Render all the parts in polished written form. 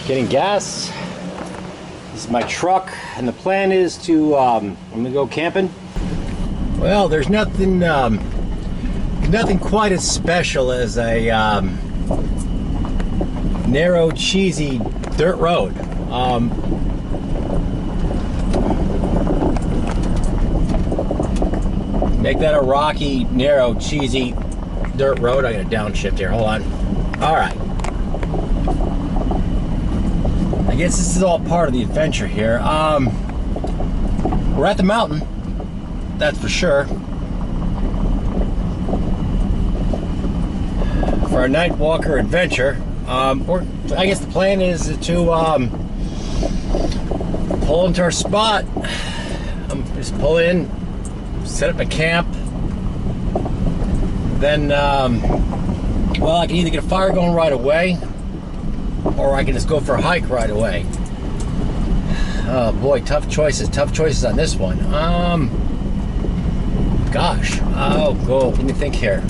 Getting gas. This is my truck, and the plan is to I'm gonna go camping. Well, there's nothing quite as special as a narrow, cheesy dirt road. Make that a rocky, narrow, cheesy dirt road. I got a downshift here. Hold on. All right. I guess this is all part of the adventure here. We're at the mountain, that's for sure. For our night walker adventure, I guess the plan is to pull into our spot. Just pull in, set up a camp. Then, well, I can either get a fire going right away, or I can just go for a hike right away. Oh boy, tough choices on this one. Gosh, let me think here.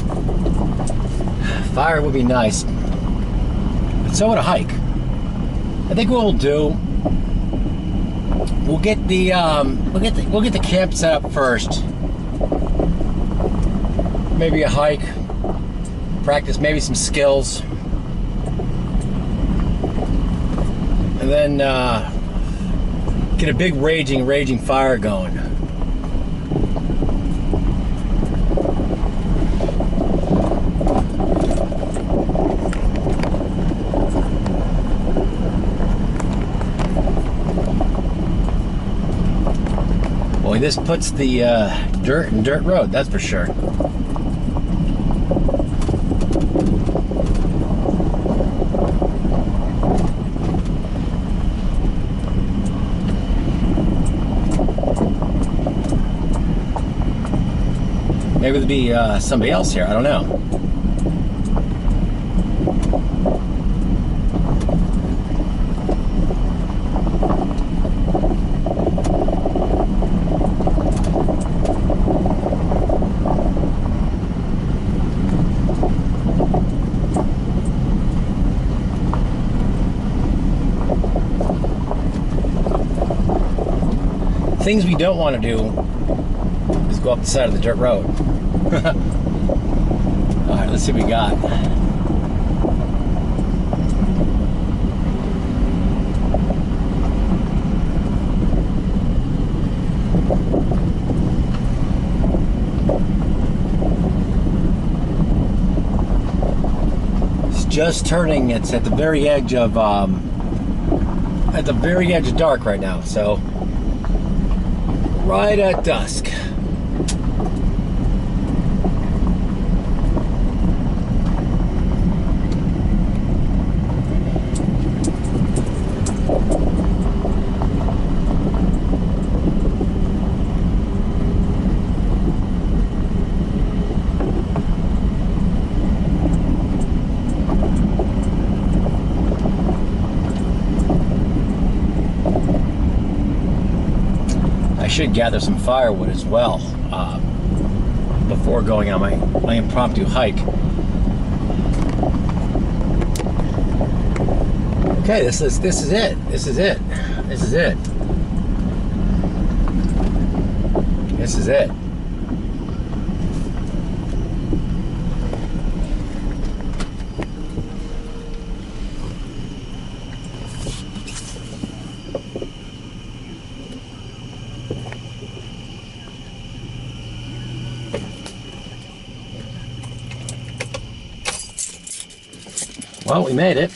Fire would be nice, but so would a hike. I think what we'll do, we'll get the camp set up first. Maybe a hike, practice maybe some skills. And then get a big raging fire going. Boy, this puts the dirt in dirt road, that's for sure. Maybe there'll be somebody else here, I don't know. Things we don't want to do is go up the side of the dirt road. Alright, let's see what we got. It's just turning, it's at the very edge of dark right now, so right at dusk. I should gather some firewood as well before going on my impromptu hike. Okay, this is it. This is it. This is it. This is it. Well, we made it.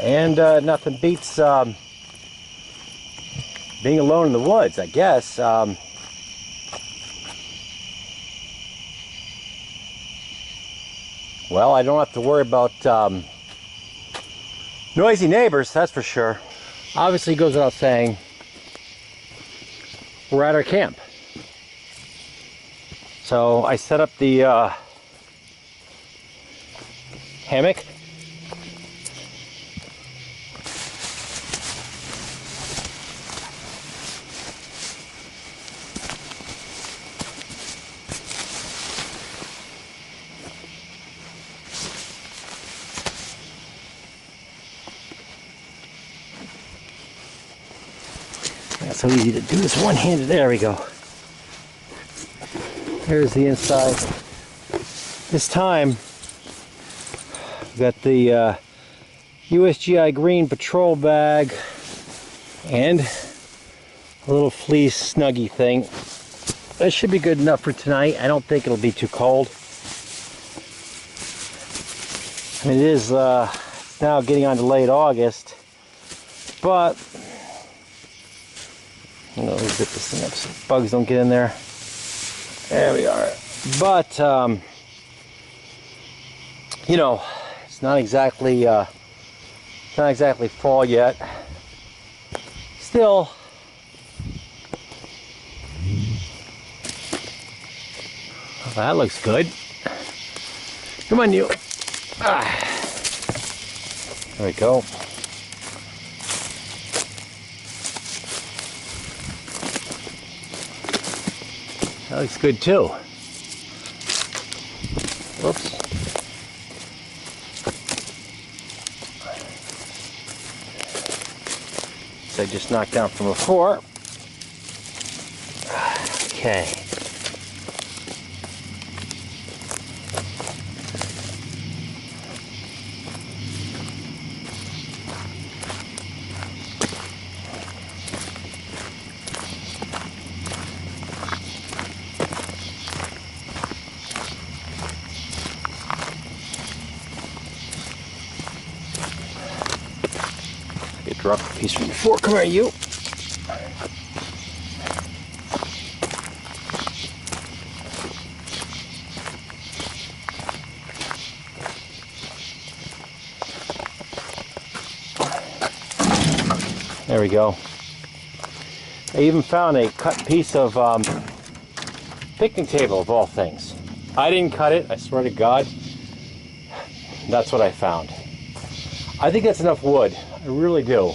And nothing beats being alone in the woods, I guess. Well, I don't have to worry about noisy neighbors, that's for sure. Obviously, it goes without saying, we're at our camp. So I set up the hammock. It's so easy to do this one-handed. There we go. Here's the inside. This time, we've got the USGI green patrol bag and a little fleece snuggie thing. That should be good enough for tonight. I don't think it'll be too cold. I mean, it is it's now getting on to late August, but I'm gonna zip this thing up so bugs don't get in there. There we are. But you know, it's not exactly fall yet. Still, oh, that looks good. Come on, you. Ah. There we go. That looks good too. Whoops. So I just knocked down from before. Okay. Drop a piece from before. Come here, you. There we go. I even found a cut piece of picnic table, of all things. I didn't cut it, I swear to God. That's what I found. I think that's enough wood. I really do.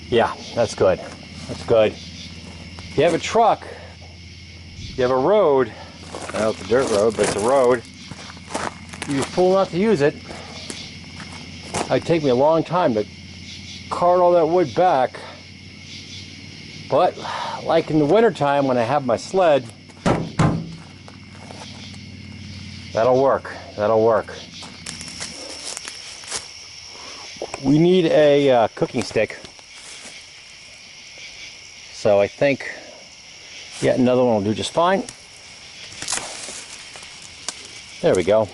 Yeah, that's good. That's good. If you have a truck, you have a road, I know it's a dirt road, but it's a road, you're fool not to use it. It'd take me a long time to cart all that wood back. But, like in the wintertime when I have my sled, that'll work. That'll work. We need a cooking stick, so I think yet another one will do just fine. There we go.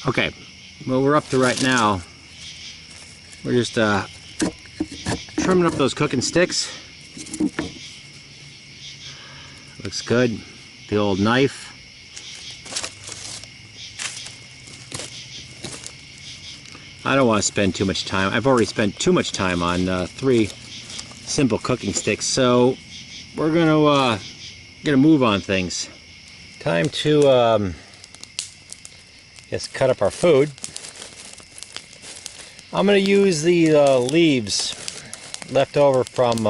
Okay, well, we're up to right now. We're just trimming up those cooking sticks. Looks good. The old knife. I don't want to spend too much time. I've already spent too much time on 3 simple cooking sticks, so we're gonna move on things. Time to just cut up our food. I'm gonna use the leaves left over from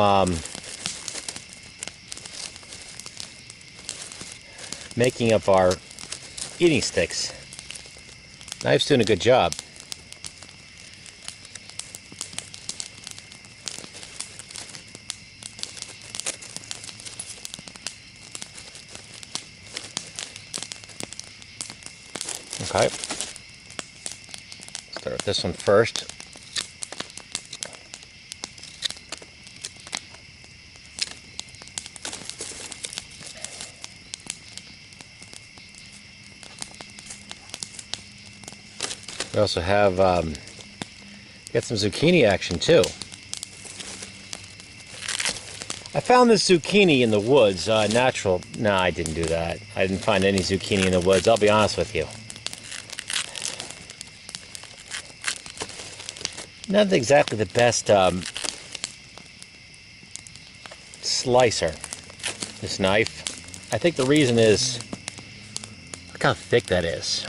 making up our eating sticks. Knife's doing a good job. Okay, start with this one first. We also have got some zucchini action too. I found this zucchini in the woods, natural. No, I didn't do that. I didn't find any zucchini in the woods, I'll be honest with you. Not exactly the best slicer, this knife. I think the reason is, look how thick that is.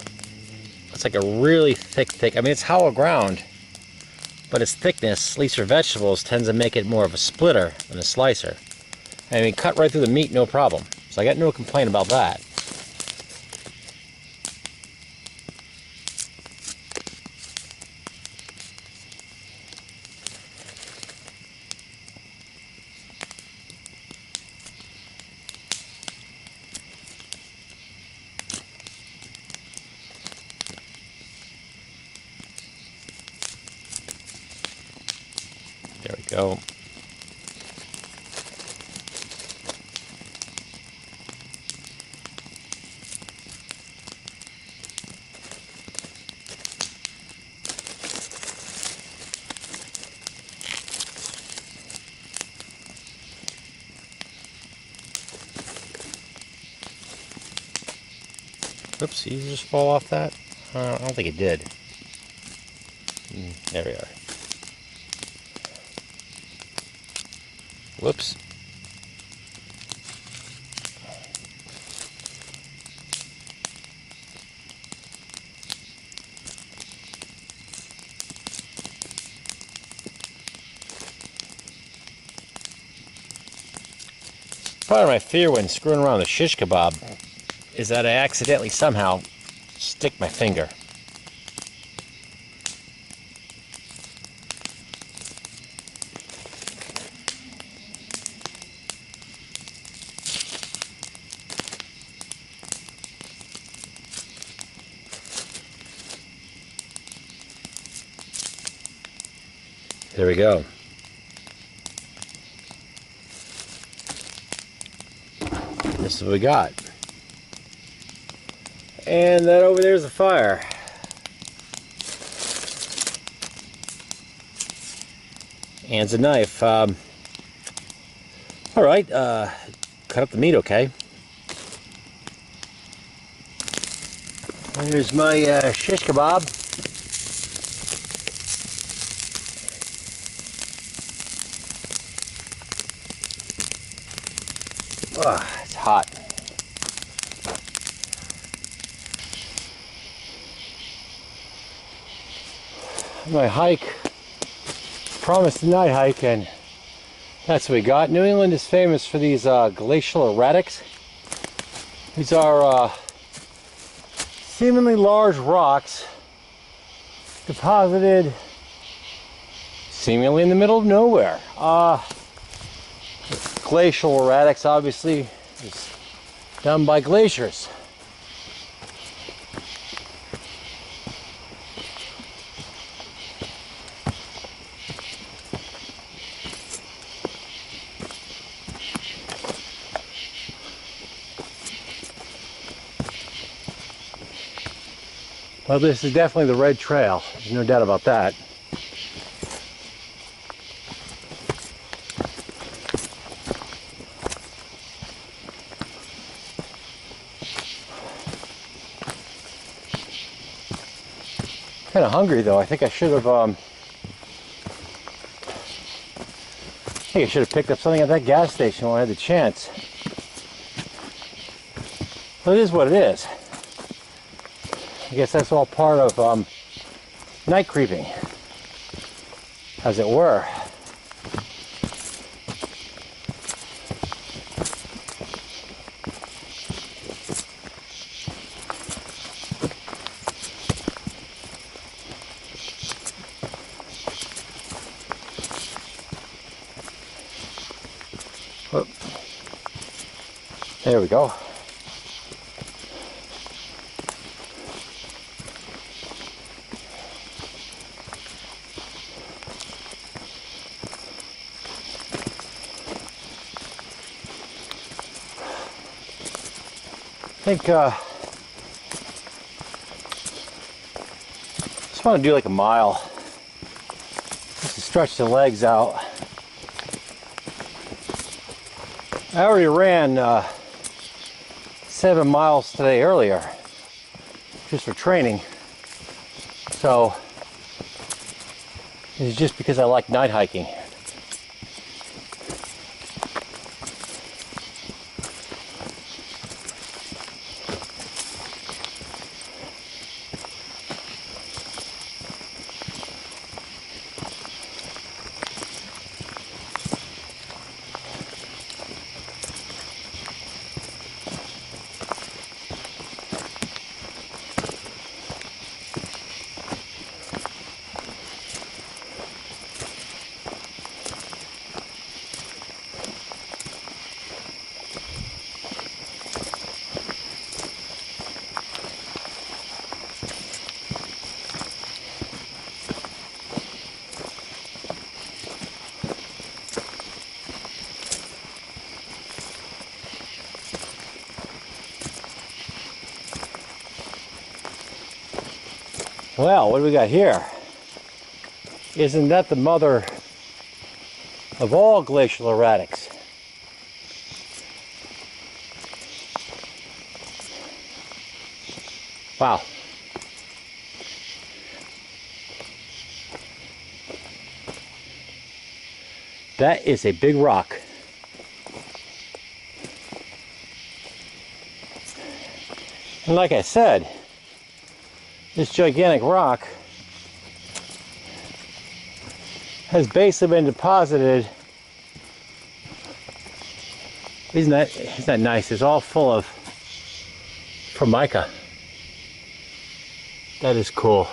It's like a really thick, I mean it's hollow ground, but its thickness, at least for vegetables, tends to make it more of a splitter than a slicer. I mean, cut right through the meat, no problem. So I got no complaint about that. There we go. Oops, did you just fall off that? I don't think it did. There we are. Whoops. Part of my fear when screwing around the shish kebab is that I accidentally somehow stick my finger. There we go. This is what we got. And that over there is the fire. ANZA knife. All right, cut up the meat, okay. Here's my shish kebab. It's hot. My hike, promised a night hike, and that's what we got. New England is famous for these glacial erratics. These are seemingly large rocks deposited seemingly in the middle of nowhere. Glacial erratics obviously is done by glaciers. Well, this is definitely the red trail. There's no doubt about that. Kind of hungry though. I think I should have. Picked up something at that gas station when I had the chance. But it is what it is. I guess that's all part of night creeping, as it were. Whoop. There we go. I think just want to do like a mile just to stretch the legs out. I already ran 7 miles today earlier just for training, so it's just because I like night hiking. Well, what do we got here? Isn't that the mother of all glacial erratics? Wow. That is a big rock. And like I said, this gigantic rock has basically been deposited. Isn't that nice? It's all full of Formica. That is cool.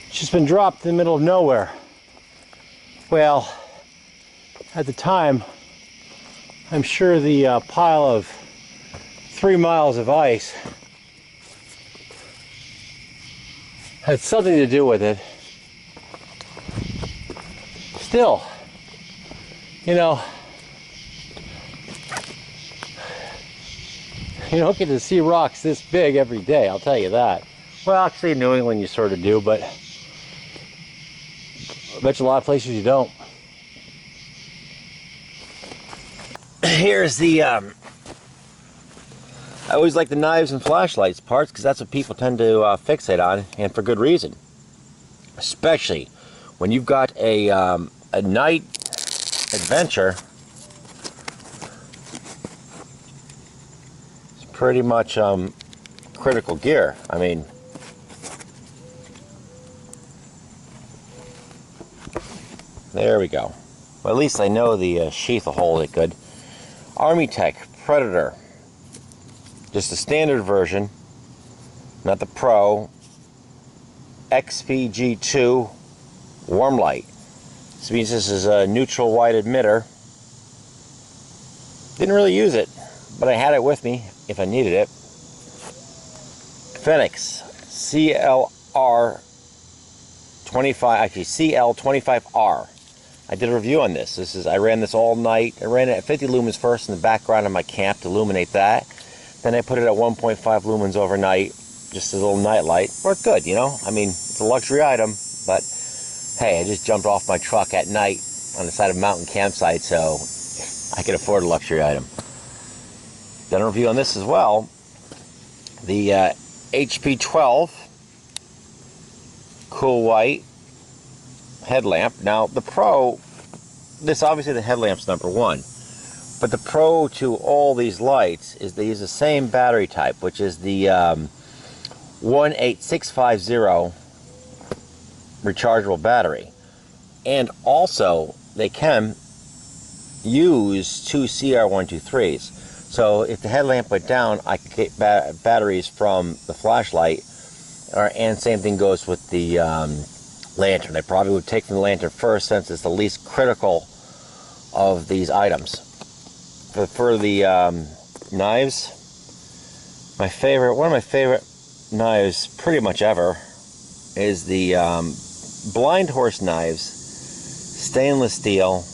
It's just been dropped in the middle of nowhere. Well, at the time, I'm sure the pile of 3 miles of ice had something to do with it. Still, you know, you don't get to see rocks this big every day, I'll tell you that. Well, actually in New England you sort of do, but I bet you a lot of places you don't. Here's the, I always like the knives and flashlights parts because that's what people tend to fixate on, and for good reason. Especially when you've got a night adventure. It's pretty much critical gear. I mean, there we go. Well, at least I know the sheath will hold it good. Armytek Predator. Just the standard version, not the Pro. XPG2 warm light. This means this is a neutral white emitter. Didn't really use it, but I had it with me if I needed it. Fenix CLR25, actually CL25R. I did a review on this. I ran this all night. I ran it at 50 lumens first in the background of my camp to illuminate that. Then I put it at 1.5 lumens overnight, just a little night light. Worked good, you know? I mean, it's a luxury item, but hey, I just jumped off my truck at night on the side of a mountain campsite, so I could afford a luxury item. Done a review on this as well. The HP12 cool white headlamp. Now the Pro, this obviously the headlamp's number one, but the Pro to all these lights is they use the same battery type, which is the 18650 rechargeable battery, and also they can use two CR123s. So if the headlamp went down, I could get batteries from the flashlight, and same thing goes with the lantern. I probably would take from the lantern first since it's the least critical of these items. For the knives, one of my favorite knives pretty much ever is the Blind Horse Knives stainless steel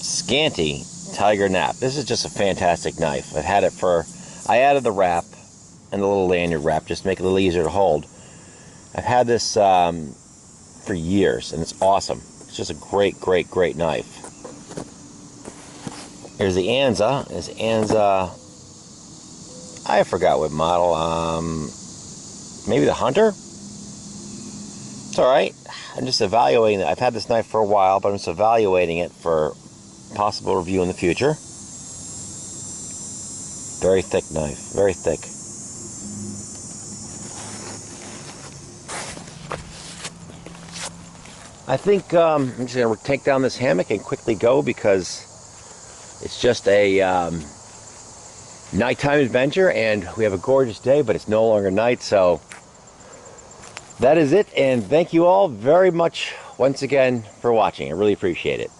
Scanty Tiger Knapp. This is just a fantastic knife. I've had it I added the wrap and the little lanyard wrap just to make it a little easier to hold. I've had this for years, and it's awesome. It's just a great, great, great knife. Here's the ANZA. It's ANZA, I forgot what model, maybe the Hunter? It's alright. I'm just evaluating it. I've had this knife for a while, but I'm just evaluating it for possible review in the future. Very thick knife, very thick. I think I'm just going to take down this hammock and quickly go because it's just a nighttime adventure and we have a gorgeous day, but it's no longer night, so that is it. And thank you all very much once again for watching. I really appreciate it.